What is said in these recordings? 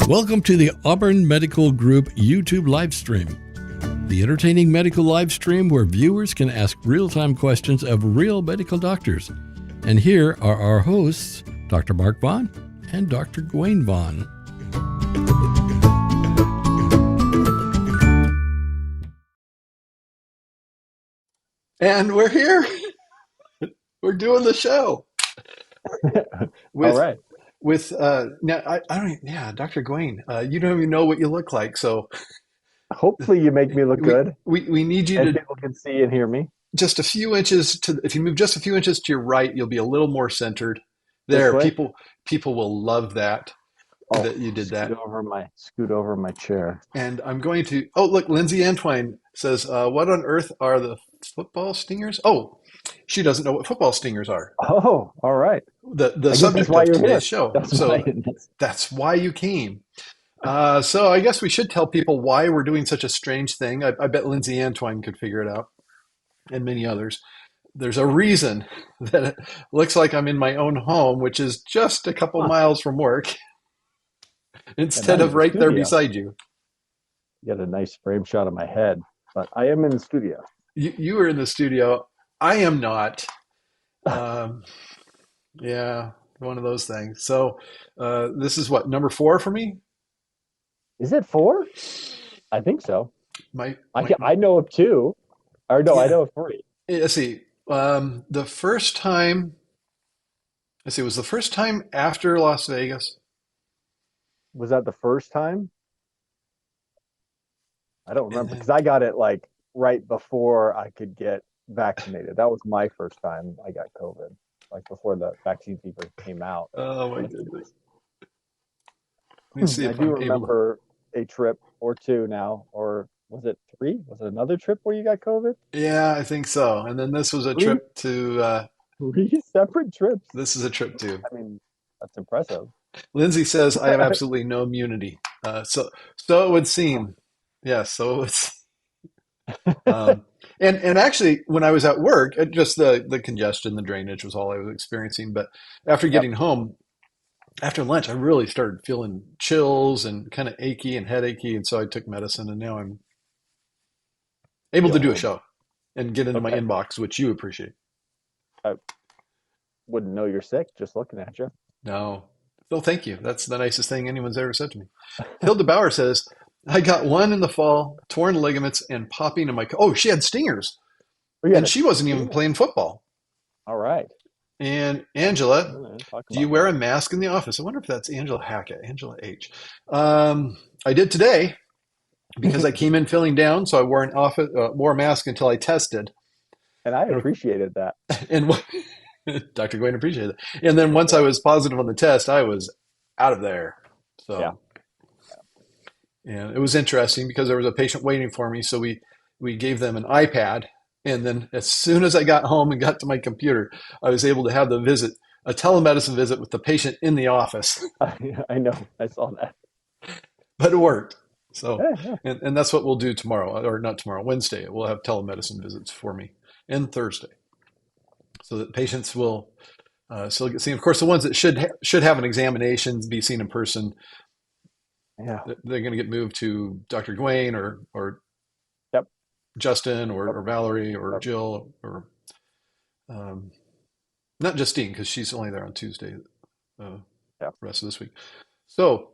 Welcome to the Auburn Medical Group YouTube live stream, the entertaining medical live stream where viewers can ask real-time questions of real medical doctors. And here are our hosts, Dr. Mark Vaughn and Dr. Gwen Vaughn. And we're here. We're doing the show. All right. Now I don't. Yeah, Dr. Gwen, you don't even know what you look like. So Hopefully you make me look good. we need you and to people can see and hear me. just a few inches to. If you move just a few inches to your right, you'll be a little more centered. There, This way? people will love that you did that. Scoot over my chair. And I'm going to. Oh, look, Lindsay Antwine says, "What on earth are the football stingers?" Oh, she doesn't know what football stingers are. Oh, all right. The guess subject that's why of you're today's here. show. That's That's why you came. So I guess we should tell people why we're doing such a strange thing. I bet Lindsay Antwine could figure it out, and many others. There's a reason that it looks like I'm in my own home, which is just a couple miles from work, instead of right there beside you. You got a nice frame shot of my head, but I am in the studio. You are in the studio. I am not. Yeah, one of those things. So this is what, number 4 for me? Is it 4? I think so. I know of 2. Or no, I know of 3. Let's see. The first time, it was the first time after Las Vegas. Was that the first time? I don't remember because I got it like right before I could get vaccinated. That was my first time I got COVID, like before the vaccines even came out. Oh my goodness. Let me see I if do I'm remember a trip or 2 now, or was it 3? Was it another trip where you got COVID? Yeah, I think so. And then this was a 3? trip to 3 separate trips. this is a trip to. I mean, that's impressive. Lindsay says I have absolutely no immunity. So it would seem. Yes, so it's and actually when I was at work, just the congestion, the drainage was all I was experiencing. But after getting home, after lunch, I really started feeling chills and kind of achy and headachy, and so I took medicine, and now I'm able to do a show and get into my inbox, which you appreciate. I wouldn't know you're sick just looking at you. No, thank you. That's the nicest thing anyone's ever said to me. Hilda Bauer says, I got one in the fall, torn ligaments and popping in my. Oh, she had stingers, and she wasn't even playing football. All right. And Angela, do you wear a mask in the office? I wonder if that's Angela Hackett, Angela H. I did today because I came in feeling down, so I wore a mask until I tested. And I appreciated that. And Dr. Gwen appreciated it. And then once I was positive on the test, I was out of there. So. Yeah. And it was interesting because there was a patient waiting for me. So we gave them an iPad. And then as soon as I got home and got to my computer, I was able to have a telemedicine visit with the patient in the office. I know. I saw that. But it worked. So, and that's what we'll do tomorrow, or not tomorrow, Wednesday. We'll have telemedicine visits for me, and Thursday. So that patients will still get seen. Of course, the ones that should have an examination, be seen in person, they're going to get moved to Dr. Gwen or Justin or Valerie or Jill or not Justine, because she's only there on Tuesday the rest of this week. So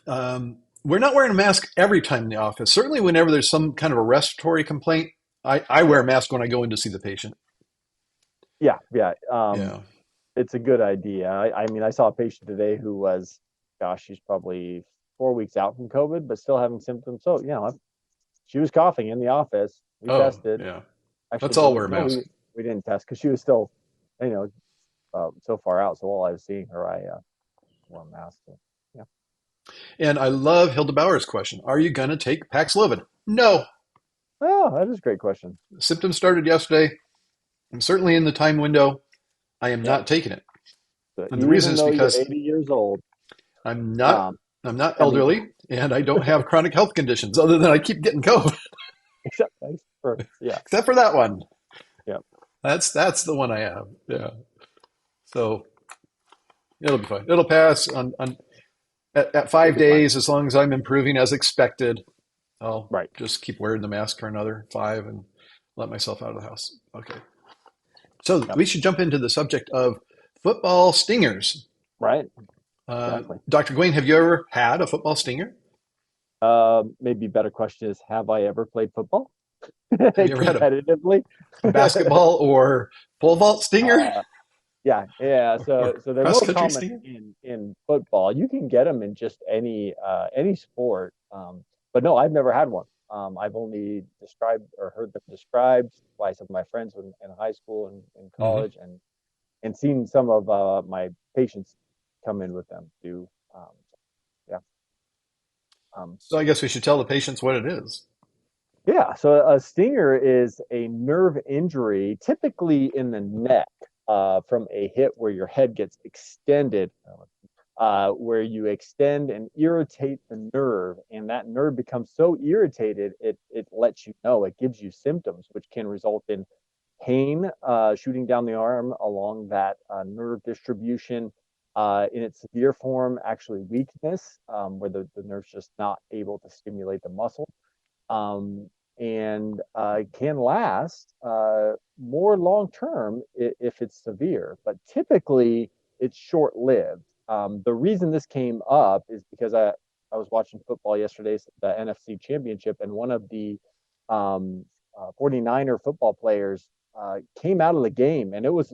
we're not wearing a mask every time in the office. Certainly whenever there's some kind of a respiratory complaint, I wear a mask when I go in to see the patient. Yeah. It's a good idea. I mean, I saw a patient today who was, she's probably 4 weeks out from COVID, but still having symptoms. So, she was coughing in the office. We tested. Yeah. Actually, let's all wear masks. We didn't test because she was still, so far out. So while I was seeing her, I wore a mask. So, yeah. And I love Hilda Bauer's question. Are you going to take Paxlovid? No. Oh, that is a great question. Symptoms started yesterday. I'm certainly in the time window. I am not taking it. So and the reason is because you're 80 years old. I'm not elderly, and I don't have chronic health conditions other than I keep getting COVID. Except for that one. Yeah. That's the one I have. Yeah. So it'll be fine. It'll pass. At 5 days, as long as I'm improving as expected, I'll Right. just keep wearing the mask for another 5 and let myself out of the house. Okay. So Yep. we should jump into the subject of football stingers. Right. Exactly. Dr. Gwaine, have you ever had a football stinger? Maybe a better question is, have I ever played football Have you ever had competitively? a basketball or pole vault stinger? Yeah. So they're Cross more country common stinger? in football. You can get them in just any sport. But no, I've never had one. I've only described or heard them described by some of my friends in high school and in Hmm. college, and seen some of my patients come in with them too. Yeah. Um, So I guess we should tell the patients what it is. Yeah, so a stinger is a nerve injury, typically in the neck, from a hit where your head gets extended, where you extend and irritate the nerve, and that nerve becomes so irritated, it lets you know, it gives you symptoms, which can result in pain shooting down the arm along that nerve distribution. In its severe form, actually weakness, where the nerve's just not able to stimulate the muscle, and can last more long term if it's severe, but typically it's short lived. The reason this came up is because I was watching football yesterday, the NFC Championship, and one of the 49er football players came out of the game, and it was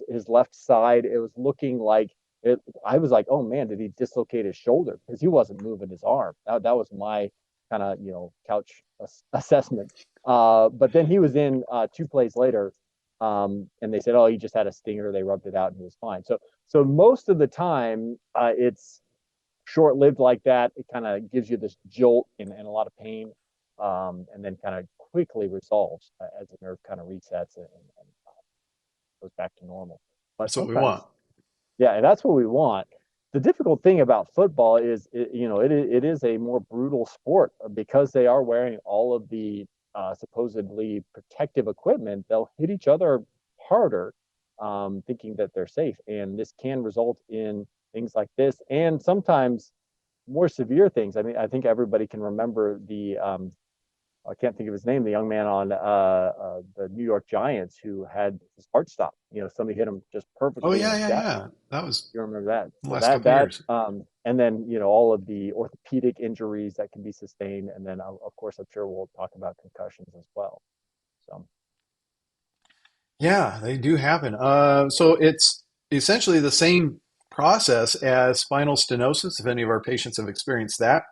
his left side. It was looking like it. I was like, oh man, did he dislocate his shoulder? Because he wasn't moving his arm. That was my kind of couch assessment. But then he was in 2 plays later, and they said, "Oh, he just had a stinger." They rubbed it out, and he was fine. So most of the time, it's short-lived like that. It kind of gives you this jolt and a lot of pain, and then kind of quickly resolves as the nerve kind of resets and goes back to normal. But That's what we want. sometimes, yeah, and that's what we want. The difficult thing about football is, it is a more brutal sport because they are wearing all of the supposedly protective equipment. They'll hit each other harder, thinking that they're safe, and this can result in things like this, and sometimes more severe things. I mean, I think everybody can remember the I can't think of his name, the young man on the New York Giants who had his heart stopped. Somebody hit him just Oh perfectly in yeah, the yeah, chest. yeah. That was You remember that? the So last that couple of that years. and then all of the orthopedic injuries that can be sustained, and then of course I'm sure we'll talk about concussions as well. So Yeah, they do happen. So it's essentially the same process as spinal stenosis, if any of our patients have experienced that,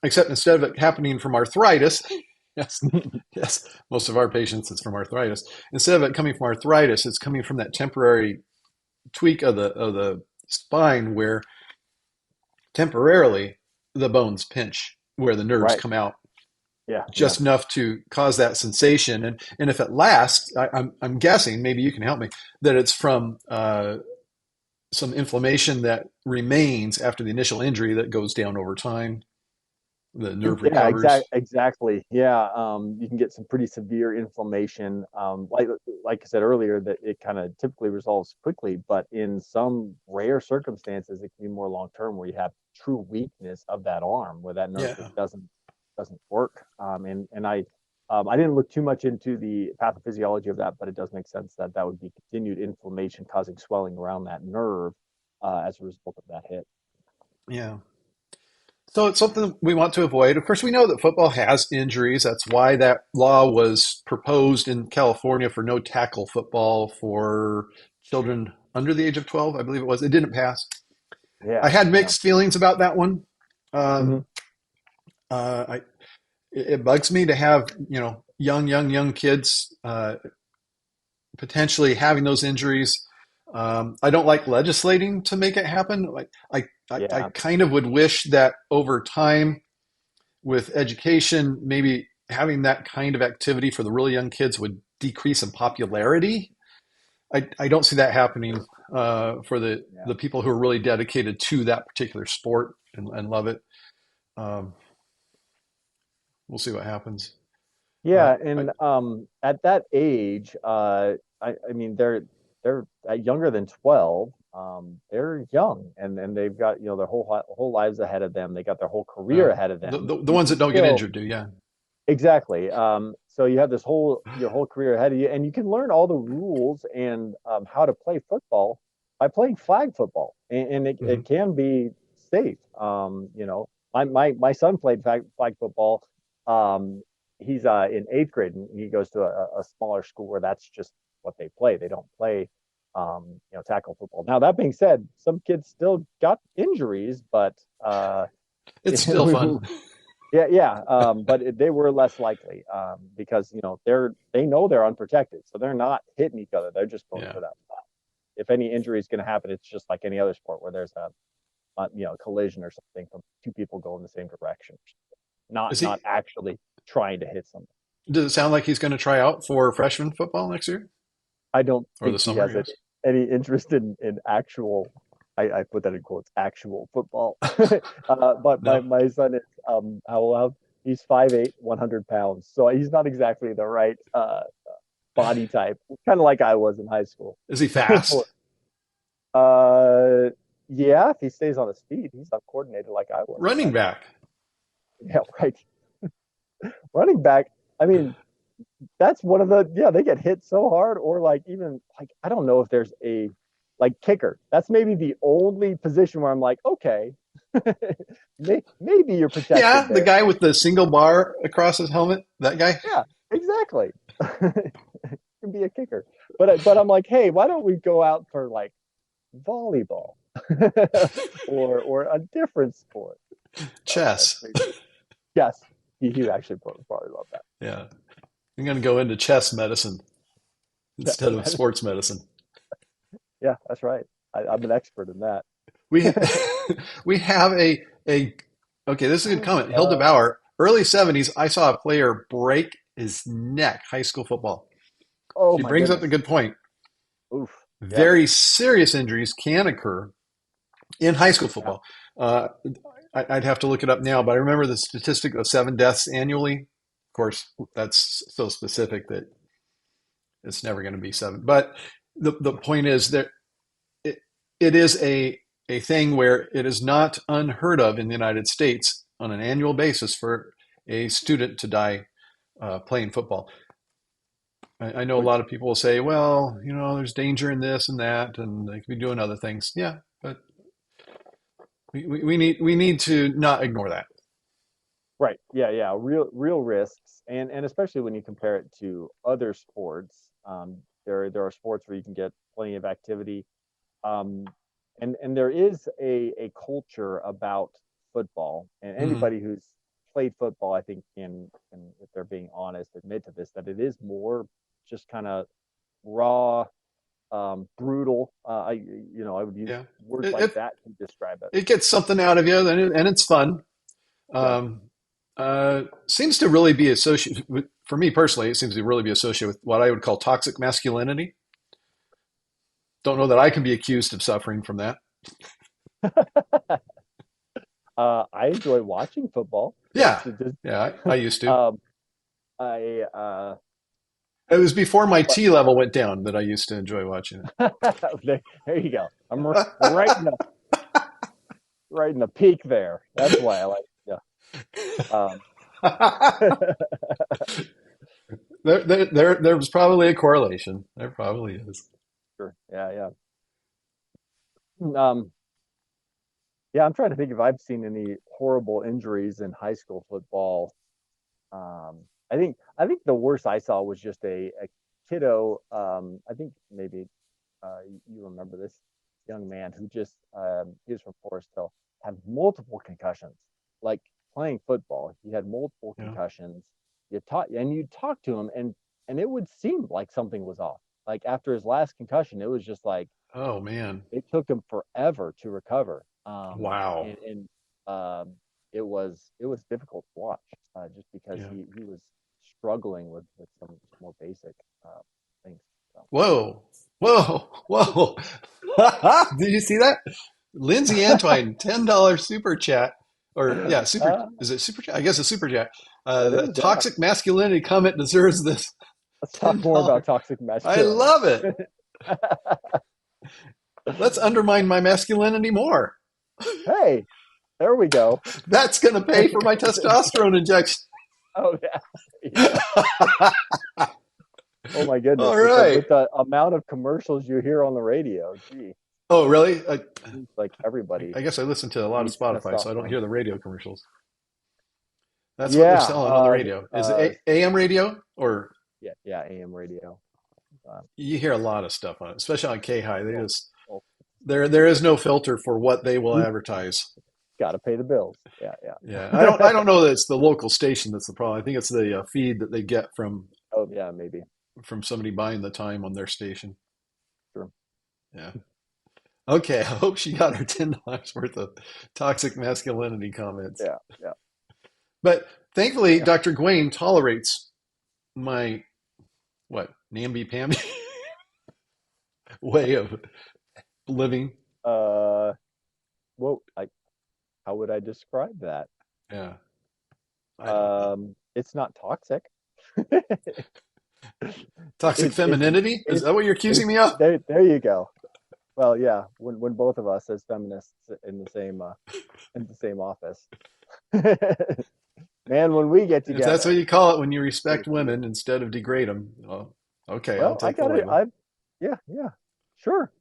except instead of it happening from arthritis, yes, yes, most of our patients it's from arthritis. Instead of it coming from arthritis, it's coming from that temporary tweak of the spine where temporarily the bones pinch where the nerves right, come out yeah, yeah, just enough to cause that sensation. And if it lasts, I'm guessing, maybe you can help me, that it's from some inflammation that remains after the initial injury that goes down over time. The nerve yeah, recovers. exactly, yeah. You can get some pretty severe inflammation, like I said earlier, that it kind of typically resolves quickly, but in some rare circumstances, it can be more long term where you have true weakness of that arm, where that nerve Yeah. just doesn't work. And I didn't look too much into the pathophysiology of that, but it does make sense that that would be continued inflammation causing swelling around that nerve as a result of that hit. Yeah. So it's something we want to avoid. Of course, we know that football has injuries. That's why that law was proposed in California for no tackle football for children under the age of 12, I believe it was. It didn't pass. I Yeah, had yeah. mixed feelings about that one. Hmm. Um, I it bugs me to have young kids potentially having those injuries. I don't like legislating to make it happen. Like I Yeah. kind of would wish that over time, with education, maybe having that kind of activity for the really young kids would decrease in popularity. I don't see that happening for Yeah. the people who are really dedicated to that particular sport and love it. Um, we'll see what happens. Uh, Yeah, I, and at that age, I mean they're younger than 12. they're young and they've got, their whole lives ahead of them. They got their whole career ahead of them. The ones that don't get injured do, yeah. Exactly. So you have your whole career ahead of you, and you can learn all the rules and how to play football by playing flag football, and it can be safe. My son played flag football. He's in 8th grade, and he goes to a smaller school where that's just what they play. They don't play, tackle football. Now, that being said, some kids still got injuries, but it's still fun. Yeah. But they were less likely because they know they're unprotected, so they're not hitting each other. They're just going for that. If any injury is going to happen, it's just like any other sport where there's a collision or something from two people going the same direction. Not actually trying to hit something. Does it sound like he's going to try out for freshman football next year? I don't think he has any interest in actual. I put that in quotes, actual football. But no. my son is he's 5'8", 100 pounds, so he's not exactly the right body type. Kind of like I was in high school. Is he fast? Yeah, if he stays on his feet, he's not coordinated like I was. Running back. Yeah, right. Running back. I mean, that's one of they get hit so hard, or even I don't know if there's a kicker. That's maybe the only position where I'm like, okay, maybe you're protected. Yeah, there. The guy with the single bar across his helmet, that guy. Yeah, exactly. Can be a kicker, but I'm like, hey, why don't we go out for volleyball or a different sport? Chess. Yes, you actually probably love that. Yeah, I'm going to go into chess medicine instead of sports medicine. Yeah, that's right. I'm an expert in that. We have a okay. This is a good comment. Hilda Bauer, early 70s. I saw a player break his neck. High school football. Oh, she brings up a good point. Oof. Very serious injuries can occur in high school football. Yeah. I'd have to look it up now, but I remember the statistic of 7 deaths annually. Of course, that's so specific that it's never going to be 7. But the point is that it is a thing where it is not unheard of in the United States on an annual basis for a student to die playing football. I know a lot of people will say, well, there's danger in this and that, and they could be doing other things. Yeah, but we need to not ignore that. Right. Yeah. Real risks, and especially when you compare it to other sports. There are sports where you can get plenty of activity, and there is a culture about football, and anybody who's played football, I think, can, if they're being honest, admit to this, that it is more just kind of raw, brutal. I would use words like that to describe it. It gets something out of you, and it's fun. Seems to really be associated with, for me personally, it seems to really be associated with what I would call toxic masculinity. Don't know that I can be accused of suffering from that. I enjoy watching football. Yeah, I used to. It was before my T level went down that I used to enjoy watching it. There you go. I'm right in the peak there. That's why I like There was probably a correlation. There probably is. Sure. Yeah. I'm trying to think if I've seen any horrible injuries in high school football. I think the worst I saw was just a kiddo. I think maybe you remember this young man who just he was from Forest Hill, had multiple concussions. Like playing football, he had multiple concussions. You talk to him, and it would seem like something was off. Like after his last concussion, it was just like, oh man, it took him forever to recover. Wow. And it was difficult to watch just because he was struggling with some more basic things. So. Whoa. Did you see that? Lindsay Antwine, $10 super chat. Is it super chat? I guess it's super chat. The toxic masculinity comment deserves this. Let's talk more about toxic masculinity. I love it. Let's undermine my masculinity more. Hey, there we go. That's going to pay for my testosterone injection. Oh yeah. Oh my goodness! All right. With the amount of commercials you hear on the radio, gee. Oh, really? Like everybody. I guess I listen to a lot of Spotify, so I don't hear the radio commercials. That's what they're selling on the radio. Is it AM radio or? Yeah, AM radio. You hear a lot of stuff on it, especially on K-High. They just there is no filter for what they will advertise. Got to pay the bills. Yeah. I don't know that it's the local station that's the problem. I think it's the feed that they get from. Oh yeah, maybe from somebody buying the time on their station. Sure. Yeah. Okay. I hope she got her $10 worth of toxic masculinity comments. Yeah. But thankfully, Dr. Gawain tolerates my namby-pamby way of living. Well, how would I describe that? Yeah. It's not toxic. Toxic femininity? Is that what you're accusing me of? There you go. Well, yeah. When both of us as feminists in the same office. Man, when we get together. If that's what you call it when you respect women instead of degrade them. Well, okay, I'll take the label. Yeah, sure.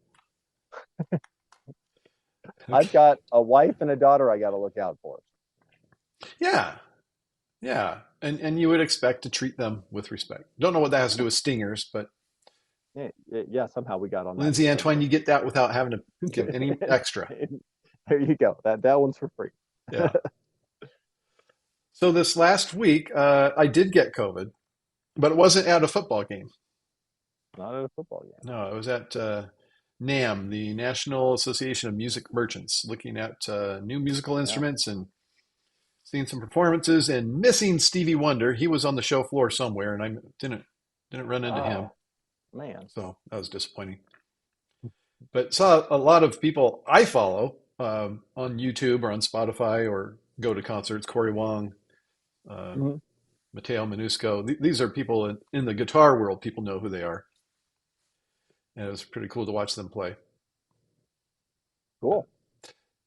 I've got a wife and a daughter I got to look out for. Yeah. And you would expect to treat them with respect. Don't know what that has to do with stingers, but yeah, somehow we got on that. Lindsay Antoine, you get that without having to give any extra. There you go. That one's for free. Yeah. So this last week, I did get COVID, but it wasn't at a football game. Not at a football game. No, it was at NAM, the National Association of Music Merchants, looking at new musical instruments and seeing some performances and missing Stevie Wonder. He was on the show floor somewhere, and I didn't run into him. Man. So that was disappointing. But saw a lot of people I follow on YouTube or on Spotify or go to concerts. Corey Wong, Matteo Manusco. These are people in the guitar world. People know who they are. And it was pretty cool to watch them play. Cool.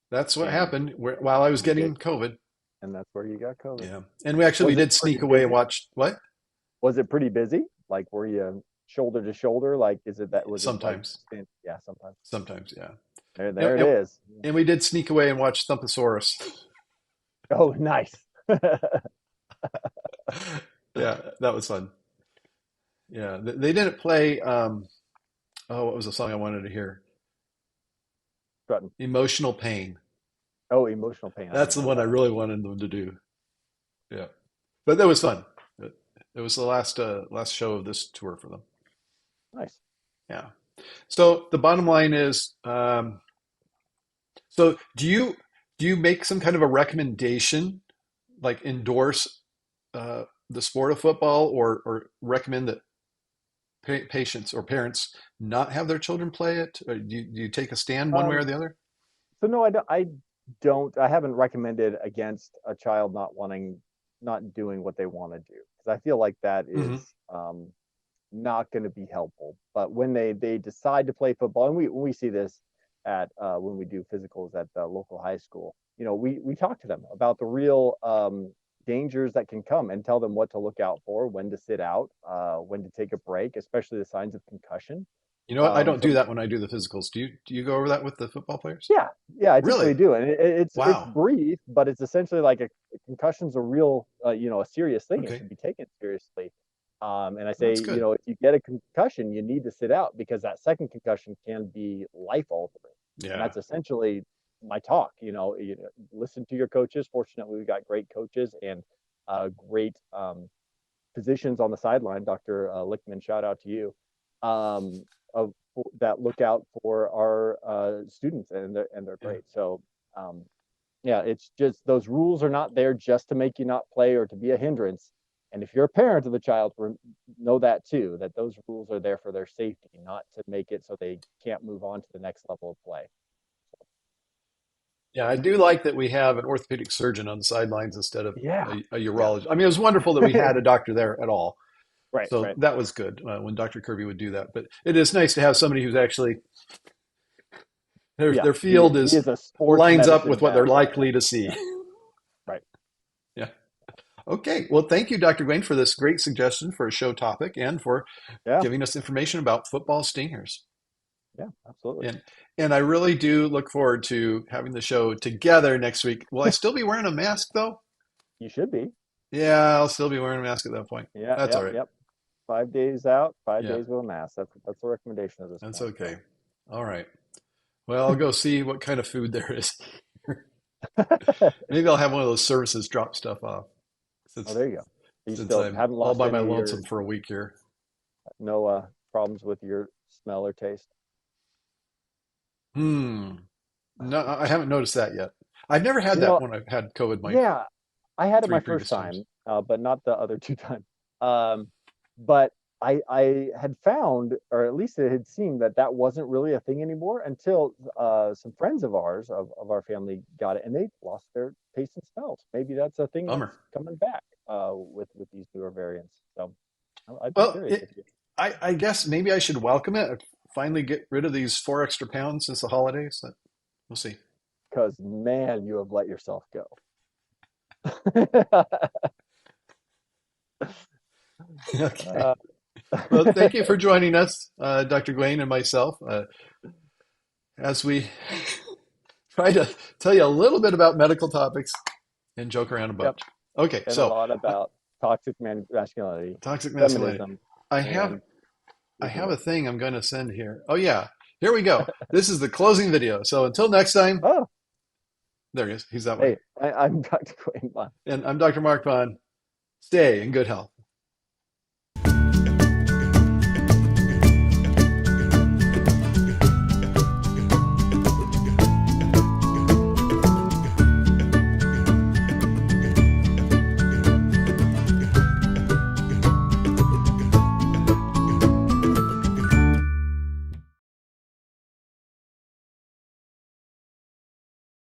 That's what happened while I was getting COVID. And that's where you got COVID. Yeah. And we did sneak away and watch. What? Was it pretty busy? Like, were you shoulder to shoulder? Like, is it that? Sometimes. Yeah, sometimes. Sometimes, yeah. There it is. And we did sneak away and watch Thumpasaurus. Oh, nice. Yeah, that was fun. Yeah, they didn't play. What was the song I wanted to hear? Strutting. Emotional Pain. Oh, Emotional Pain. That's the one I really wanted them to do. Yeah, but that was fun. It was the last show of this tour for them. Nice. Yeah. So the bottom line is, so do you make some kind of a recommendation, like endorse the sport of football, or recommend that patients or parents not have their children play it? Or do you take a stand one way or the other? So no, I don't. I haven't recommended against a child not doing what they want to do, because I feel like that is not going to be helpful. But when they decide to play football, and we see this at when we do physicals at the local high school, we talk to them about the real dangers that can come and tell them what to look out for, when to sit out, when to take a break, especially the signs of concussion. You know what? I don't do that when I do the physicals. Do you go over that with the football players? Yeah, I typically do. And it's wow. It's brief, but it's essentially like a concussion's a real, a serious thing. Okay. It should be taken seriously. And I say, if you get a concussion, you need to sit out, because that second concussion can be life altering. Yeah. And that's essentially my talk. Listen to your coaches. Fortunately, we've got great coaches and great physicians on the sideline. Dr. Lichtman, shout out to you. That look out for our students, and they're great. So it's just, those rules are not there just to make you not play or to be a hindrance. And if you're a parent of a child, know that too, that those rules are there for their safety, not to make it so they can't move on to the next level of play. Yeah, I do like that we have an orthopedic surgeon on the sidelines instead of a urologist. Yeah. I mean, it was wonderful that we had a doctor there at all. Right. So that was good when Dr. Kirby would do that. But it is nice to have somebody who's actually Their field he is a sports lines up medicine with what they're guy. likely to see. Right. Yeah. Okay. Well, thank you, Dr. Gwain, for this great suggestion for a show topic and for giving us information about football stingers. Yeah, absolutely. And I really do look forward to having the show together next week. Will I still be wearing a mask, though? You should be. Yeah, I'll still be wearing a mask at that point. Yeah, that's all right. Yep. 5 days out, 5 days with a mask. That's the recommendation of this. That's okay. All right. Well, I'll go see what kind of food there is. Maybe I'll have one of those services drop stuff off. There you go. You since still I'm haven't lost all by my lonesome for a week here. No problems with your smell or taste? No, I haven't noticed that yet. I've never had that when I've had COVID. I had it my first time, but not the other 2 times. But I had found, or at least it had seemed that wasn't really a thing anymore until some friends of ours, of our family, got it, and they lost their taste and smells. Maybe that's a thing that's coming back with these newer variants. So I'd be curious. I guess maybe I should welcome it. Finally get rid of these 4 extra pounds since the holidays. We'll see. Because, man, you have let yourself go. Okay. Well, thank you for joining us, Dr. Gwain and myself, as we try to tell you a little bit about medical topics and joke around a bunch. Yep. Okay, and so a lot about toxic masculinity. Toxic masculinity. I have a thing I'm going to send here. Oh yeah, here we go. This is the closing video. So until next time. Oh, there he is. He's that way. Hey, I'm Dr. Gwain Baugh. And I'm Dr. Mark Baugh. Stay in good health.